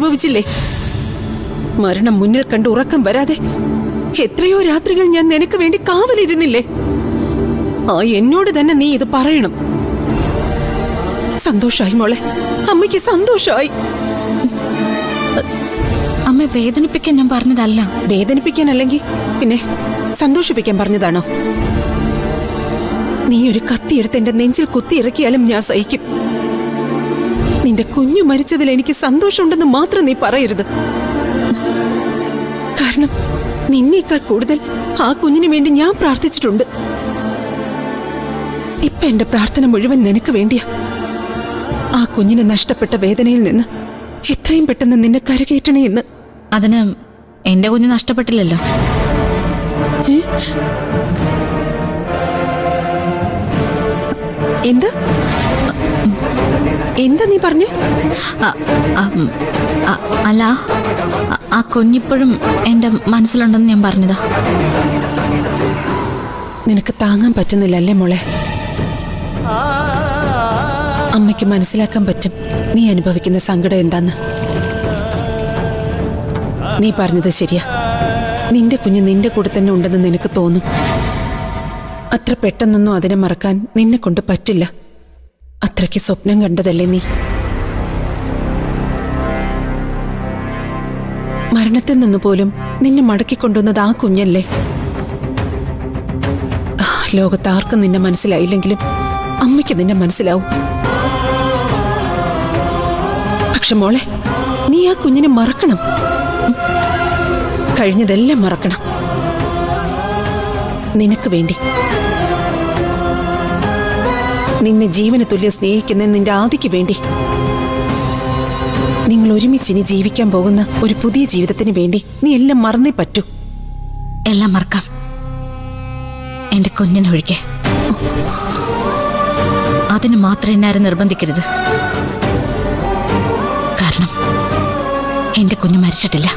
അനുഭവിച്ചില്ലേ? മരണം മുന്നിൽ കണ്ട് ഉറക്കം വരാതെ എത്രയോ രാത്രികൾ ഞാൻ നിനക്ക് വേണ്ടി കാവലിരുന്നില്ലേ? ആ എന്നോട് തന്നെ നീ ഇത് പറയണം. സന്തോഷായി മോളെ, അമ്മയ്ക്ക് സന്തോഷായി. അമ്മ വേദനിപ്പിക്കാൻ ഞാൻ പറഞ്ഞതല്ല. വേദനിപ്പിക്കാനല്ലെങ്കിൽ പിന്നെ സന്തോഷിപ്പിക്കാൻ പറഞ്ഞതാണോ? നീ ഒരു കത്തിയെടുത്ത് എന്റെ നെഞ്ചിൽ കുത്തിയിറക്കിയാലും ഞാൻ സഹിക്കും. നിന്റെ കുഞ്ഞു മരിച്ചതിൽ എനിക്ക് സന്തോഷമുണ്ടെന്ന് മാത്രം നീ പറയരുത്. കാരണം നിന്നേക്കാൾ കൂടുതൽ ആ കുഞ്ഞിന് വേണ്ടി ഞാൻ പ്രാർത്ഥിച്ചിട്ടുണ്ട്. ഇപ്പൊ എന്റെ പ്രാർത്ഥന മുഴുവൻ നിനക്ക് വേണ്ടിയാ. ആ കുഞ്ഞിനെ നഷ്ടപ്പെട്ട വേദനയിൽ നിന്ന് എത്രയും പെട്ടെന്ന് നിന്നെ കരകയറ്റണേ എന്ന്. അതിന് എന്റെ കുഞ്ഞ് നഷ്ടപ്പെട്ടില്ലല്ലോ. എന്താ എന്താ നീ പറഞ്ഞേ? അല്ല, ആ കുഞ്ഞിപ്പോഴും എന്റെ മനസ്സിലുണ്ടെന്ന് ഞാൻ പറഞ്ഞതാ. നിനക്ക് താങ്ങാൻ പറ്റുന്നില്ലല്ലേ മോളെ? അമ്മയ്ക്ക് മനസ്സിലാക്കാൻ പറ്റും നീ അനുഭവിക്കുന്ന സങ്കടം എന്താന്ന്. നീ പറഞ്ഞത് ശരിയാ. നിന്റെ കുഞ്ഞ് നിന്റെ കൂടെ തന്നെ ഉണ്ടെന്ന് നിനക്ക് തോന്നും. അത്ര പെട്ടെന്നൊന്നും അതിനെ മറക്കാൻ നിന്നെ കൊണ്ട് പറ്റില്ല. അത്രയ്ക്ക് സ്വപ്നം കണ്ടതല്ലേ നീ? മരണത്തിൽ നിന്ന് പോലും നിന്നെ മടക്കിക്കൊണ്ടുവന്നത് ആ കുഞ്ഞല്ലേ? ലോകത്ത് ആർക്കും നിന്നെ മനസ്സിലായില്ലെങ്കിലും അമ്മയ്ക്ക് നിന്നെ മനസ്സിലാവും. പക്ഷെ മോളെ, നീ ആ കുഞ്ഞിനെ മറക്കണം. കഴിഞ്ഞതെല്ലാം മറക്കണം. നിനക്ക് വേണ്ടി, നിന്നെ ജീവന് തുല്യം സ്നേഹിക്കുന്ന നിന്റെ ആദിക്ക് വേണ്ടി, നിങ്ങൾ ഒരുമിച്ചിനി ജീവിക്കാൻ പോകുന്ന ഒരു പുതിയ ജീവിതത്തിന് വേണ്ടി നീ എല്ലാം മറന്നേ പറ്റൂ. എല്ലാം മറക്കാം, എന്റെ കുഞ്ഞിനൊഴികെ. അതിന് മാത്രം എന്നെ ആരും നിർബന്ധിക്കരുത്. കാരണം എന്റെ കുഞ്ഞ് മരിച്ചിട്ടില്ല.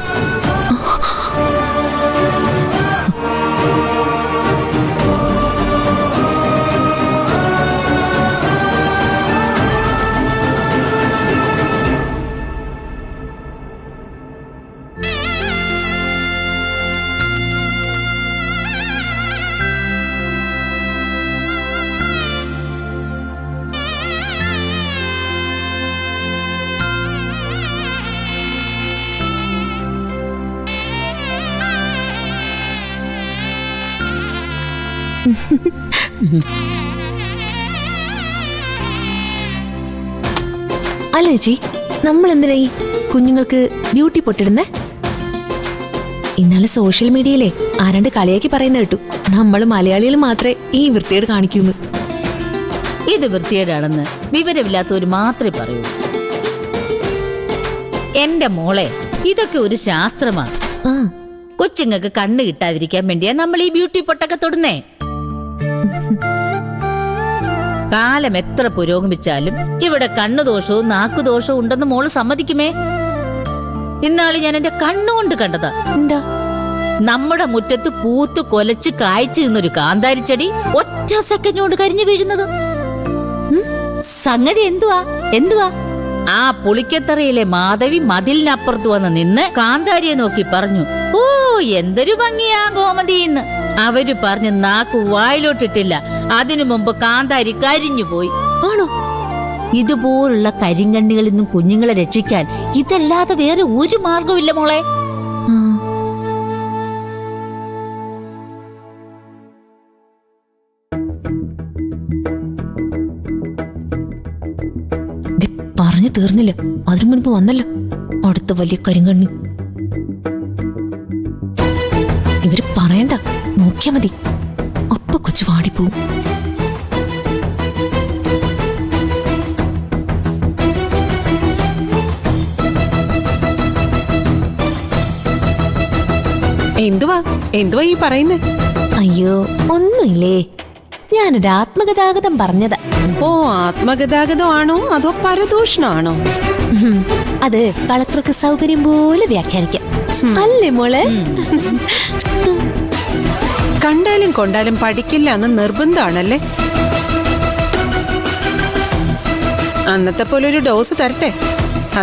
അല്ല ചേച്ചി, നമ്മൾ എന്തിനാ ഈ കുഞ്ഞുങ്ങൾക്ക് ബ്യൂട്ടി പൊട്ടിടുന്നേ? ഇന്നലെ സോഷ്യൽ മീഡിയയിലെ ആരാണ്ട് കളിയാക്കി പറയുന്ന കേട്ടു, നമ്മൾ മലയാളികൾ മാത്രമേ ഈ വൃത്തികേട് കാണിക്കുന്നു. ഇത് വൃത്തികേടാണെന്ന് വിവരമില്ലാത്തവർ മാത്രമേ പറയൂ. എന്റെ മോളെ, ഇതൊക്കെ ഒരു ശാസ്ത്രമാണ്. കൊച്ചുങ്ങൾക്ക് കണ്ണ് കിട്ടാതിരിക്കാൻ വേണ്ടിയാ നമ്മൾ ഈ ബ്യൂട്ടി പൊട്ടൊക്കെ തൊടുന്നേ. കാലം എത്ര പുരോഗമിച്ചാലും ഇവിടെ കണ്ണുദോഷവും നാക്കുദോഷവും ഉണ്ടെന്ന് മോള് സമ്മതിക്കുമേ? ഇന്നാള് ഞാൻ എന്റെ കണ്ണുകൊണ്ട് കണ്ടതാ. എന്താ? നമ്മുടെ മുറ്റത്ത് പൂത്ത് കൊലച്ച് കായ്ച്ചു നിന്നൊരു കാന്താരിച്ചെടി ഒറ്റ സെക്കൻഡ് കൊണ്ട് കരിഞ്ഞു വീഴുന്നത്. സംഗതി എന്തുവാ? ആ പുളിക്കത്തറയിലെ മാധവി മതിലിനപ്പുറത്ത് വന്ന് നിന്ന് കാന്താരിയെ നോക്കി പറഞ്ഞു, ഓ എന്തൊരു ഭംഗിയാ ഗോമതിന്ന്. അവര് പറഞ്ഞ് നാക്ക് വായിലോട്ടിട്ടില്ല, അതിനു മുമ്പ് കാന്താരി കരിഞ്ഞു പോയി. ആണോ? ഇതുപോലുള്ള കരിങ്കണ്ണികളിൽ നിന്നും കുഞ്ഞുങ്ങളെ രക്ഷിക്കാൻ ഇതല്ലാതെ വേറെ ഒരു മാർഗമില്ല മോളെ. പറഞ്ഞു തീർന്നില്ല, അതിനു മുൻപ് വന്നല്ലോ അടുത്ത വലിയ കരിങ്കണ്ണി. ഇവര് പറയണ്ട, നോക്കിയാ മതി, അപ്പ കൊച്ചു വാടിപ്പോവും. എന്തുവാ ഈ പറയുന്നേ? അയ്യോ ഒന്നുമില്ലേ, ഞാനൊരു ആത്മഗതാഗതം പറഞ്ഞതാ. ഓ, ആത്മഗതാഗതമാണോ അതോ പരദൂഷണമാണോ? അത് കളക്ടർക്ക് സൗകര്യം പോലെ വ്യാഖ്യാനിക്കാം, അല്ലേ മോളെ? കണ്ടാലും കൊണ്ടാലും പഠിക്കില്ല എന്ന് നിർബന്ധമാണല്ലേ? അന്നത്തെ പോലെ ഒരു ഡോസ് തരട്ടെ,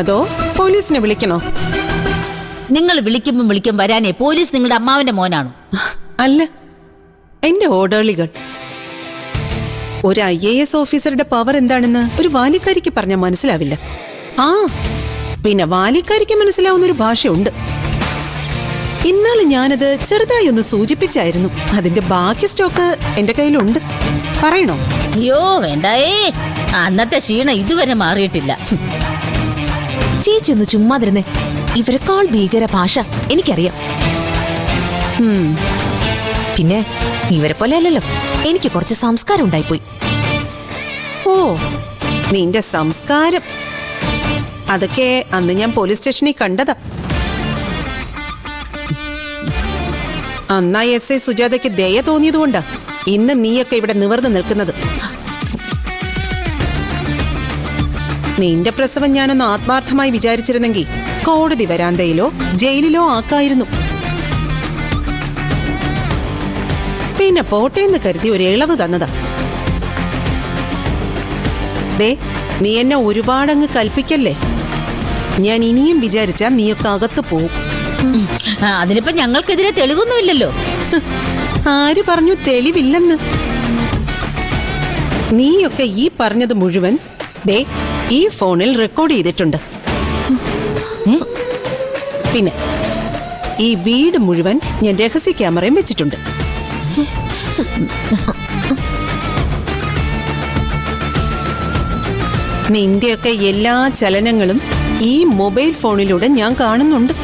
അതോ പോലീസിനെ വിളിക്കണോ? നിങ്ങൾ വിളിക്കും വരാനേ പോലീസ് നിങ്ങളുടെ അമ്മാവന്റെ മോനാണോ? അല്ല, എന്റെ ഓർഡേളികൾ. ഒരു IAS ഓഫീസറുടെ പവർ എന്താണെന്ന് ഒരു വാലിക്കാരിക്ക് പറഞ്ഞാൽ മനസ്സിലാവില്ല. ആ പിന്നെ വാലിക്കാരിക്ക് മനസ്സിലാവുന്ന ഒരു ഭാഷയുണ്ട്. ഇന്നാള് ഞാനത് ചെറുതായി ഒന്ന് സൂചിപ്പിച്ചായിരുന്നു. അതിന്റെ ബാക്കി സ്റ്റോക്ക് എന്റെ കയ്യിലുണ്ട്. പറയണോ? അയ്യോ വേണ്ടായേ, അന്നത്തെ ക്ഷീണം ഇതുവരെ മാറിയിട്ടില്ല. ചേച്ചി ഒന്ന് ചുമ്മാതിരുന്നേ. ഇവരെക്കാൾ ഭീകര ഭാഷ എനിക്കറിയാം. പിന്നെ ഇവരെ പോലെ അല്ലല്ലോ, എനിക്ക് കുറച്ച് സംസ്കാരം ഉണ്ടായിപ്പോയി. ഓ, നിന്റെ സംസ്കാരം അതൊക്കെ അന്ന് ഞാൻ പോലീസ് സ്റ്റേഷനിൽ കണ്ടതാ. അന്നാ SI സുജാതയ്ക്ക് ദയ തോന്നിയതുകൊണ്ടാ ഇന്ന് നീയൊക്കെ ഇവിടെ നിവർന്നു നിൽക്കുന്നത്. നിന്റെ പ്രസവം ഞാനൊന്ന് ആത്മാർത്ഥമായി വിചാരിച്ചിരുന്നെങ്കിൽ കോടതി വരാന്തയിലോ ജയിലിലോ ആക്കായിരുന്നു. പിന്നെ പോട്ടേന്ന് കരുതി ഒരു ഇളവ് തന്നതാ. ദേ, നീ എന്നെ ഒരുപാടങ്ങ് കൽപ്പിക്കല്ലേ. ഞാൻ ഇനിയും വിചാരിച്ചാ നീയൊക്കെ അകത്ത് പോവും. അതിനിപ്പോ ഞങ്ങൾക്കെതിരെ തെളിവൊന്നുമില്ലല്ലോ. ആര് പറഞ്ഞു തെളിവില്ലെന്ന്? നീയൊക്കെ ഈ പറഞ്ഞത് മുഴുവൻ ദേ ഈ ഫോണിൽ റെക്കോർഡ് ചെയ്തിട്ടുണ്ട്. പിന്നെ ഈ വീട് മുഴുവൻ ഞാൻ രഹസ്യ ക്യാമറയും വെച്ചിട്ടുണ്ട്. നിന്റെയൊക്കെ എല്ലാ ചലനങ്ങളും ഈ മൊബൈൽ ഫോണിലൂടെ ഞാൻ കാണുന്നുണ്ട്.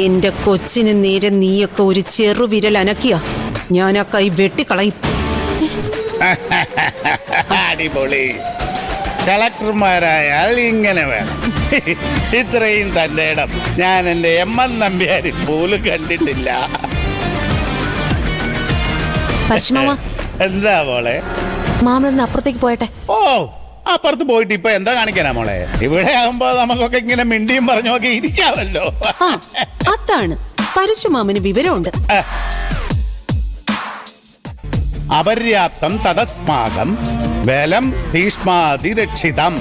എന്റെ കൊച്ചിന് നേരെ നീയൊക്കെ ഒരു ചെറുവിരൽ അനക്കിയ ഞാൻ ആ കൈ വെട്ടിക്കളയും. അടിപൊളി. കളക്ടർമാരായാൽ ഇങ്ങനെ വേണം. ഇത്രയും തന്റെ ഇടം ഞാൻ എന്റെ MN നമ്പ്യാരി പോലും കണ്ടിട്ടില്ല. പരശുമാമ, എന്താ മോളെ? മാമനൊന്ന് അപ്പുറത്തേക്ക് പോയട്ടെ. ഓ, അപ്പുറത്ത് പോയിട്ട് ഇപ്പൊ എന്താ കാണിക്കാനാ മോളെ? ഇവിടെ ആകുമ്പോ നമുക്കൊക്കെ ഇങ്ങനെ മിണ്ടിയും പറഞ്ഞൊക്കെ ഇരിക്കാമല്ലോ. ആ, അതാണ് പരശുമാമന് വിവരമുണ്ട്. അപര്യാപ്തം തദസ്മാകം ബലം ഭീഷ്മാതിരക്ഷിതം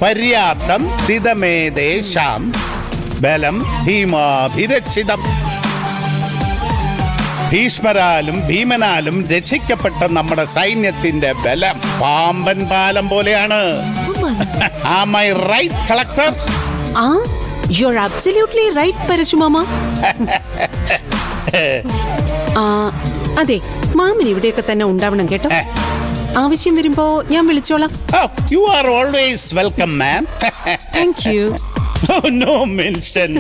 പര്യാപ്തം സ്ഥിതമേദേശാം ബലം ഭീമാഭിരക്ഷിതം. ഭീഷ്മരാലും ഭീമനാലും രക്ഷിക്കപ്പെട്ട നമ്മുടെ സൈന്യത്തിന്റെ ബലം പാമ്പൻ പാലം പോലെയാണ്. Am I right, collector? ആ, യു ആർ അബ്സല്യൂട്ട്ലി റൈറ്റ് പരശുമാമ. അതെ, മാമൻ ഇവിടെയൊക്കെ തന്നെ ഉണ്ടാവണം കേട്ടോ. ആവശ്യം വരുമ്പോ ഞാൻ വിളിച്ചോളാം. You are always welcome, ma'am. Thank you. No mention.